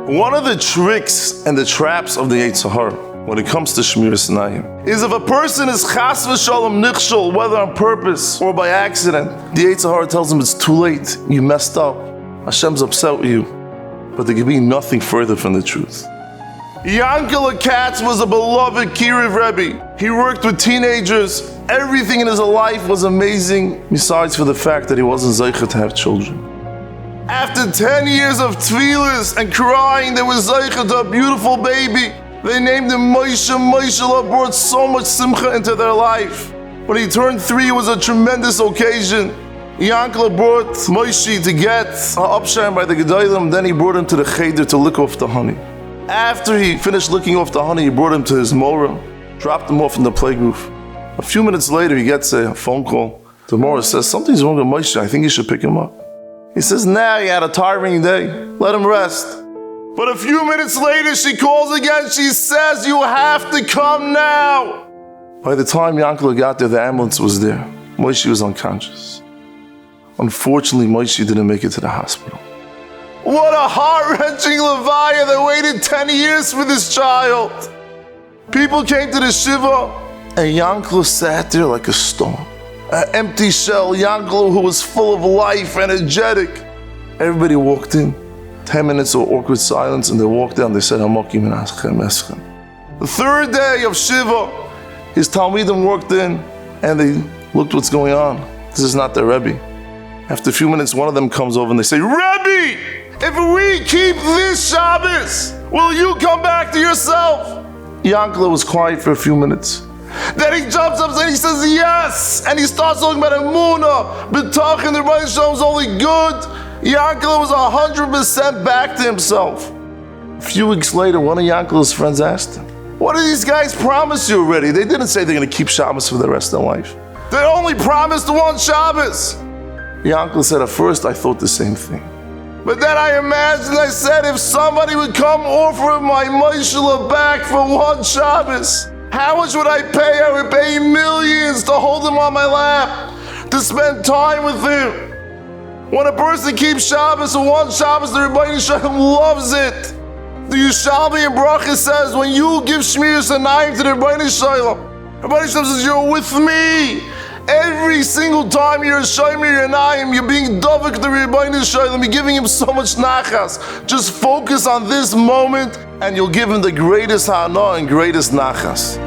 One of the tricks and the traps of the Yetzer Hara when it comes to Shmiras Einayim is if a person is chas v'shalom nichshol, whether on purpose or by accident, the Yetzer Hara tells him it's too late, you messed up, Hashem's upset with you. But there can be nothing further from the truth. Yankele Katz was a beloved Kiruv Rebbe. He worked with teenagers. Everything in his life was amazing, besides for the fact that he wasn't zeicha to have children. After 10 years of tefillas and crying, they were zeicha to a beautiful baby. They named him Moshe. Moshe brought so much simcha into their life. When he turned 3, it was a tremendous occasion. Yankele brought Moshe to get upsharim by the Gedolim, then he brought him to the cheder to lick off the honey. After he finished licking off the honey, he brought him to his Mora, dropped him off in the plague roof. A few minutes later, he gets a phone call. The Mora says, something's wrong with Moshe, I think you should pick him up. He says, nah, he had a tiring day, let him rest. But a few minutes later, she calls again, she says, you have to come now. By the time Yankele got there, the ambulance was there. Moshe was unconscious. Unfortunately, Moshe didn't make it to the hospital. What a heart-wrenching levaya that waited 10 years for this child. People came to the shiva, and Yankele sat there like a stone. An empty shell, Yankele who was full of life, energetic. Everybody walked in. 10 minutes of awkward silence, and they walked down. They said, Hamokim and Aschem Eschem. The third day of shiva, his Talmidim walked in, and they looked what's going on. This is not their Rebbe. After a few minutes, one of them comes over and they say, Rebbe, if we keep this Shabbos, will you come back to yourself? Yankele was quiet for a few minutes. Then he jumps up and he says, yes! And he starts talking about Emunah, B'tach, and the Rebbeinu Shalom was only good. Yankele was 100% back to himself. A few weeks later, one of Yankele's friends asked him, what did these guys promise you already? They didn't say they're going to keep Shabbos for the rest of their life. They only promised one Shabbos. Yankele said, at first I thought the same thing. But then I imagined, I said, if somebody would come offer my Moshe back for one Shabbos, how much would I pay? I would pay millions to hold him on my lap, to spend time with him. When a person keeps Shabbos or one Shabbos, the Rebbeinu Shalom loves it. The Yushalmi in Bracha says, when you give Shmiras Einayim to the Rebbeinu Shalom, Rebbeinu Shalom says, you're with me. Every single time you're Shomer Einayim, you're being Dovek to the Rebbeinu Shalom, you're giving him so much nachas. Just focus on this moment and you'll give him the greatest ha'ana and greatest nachas.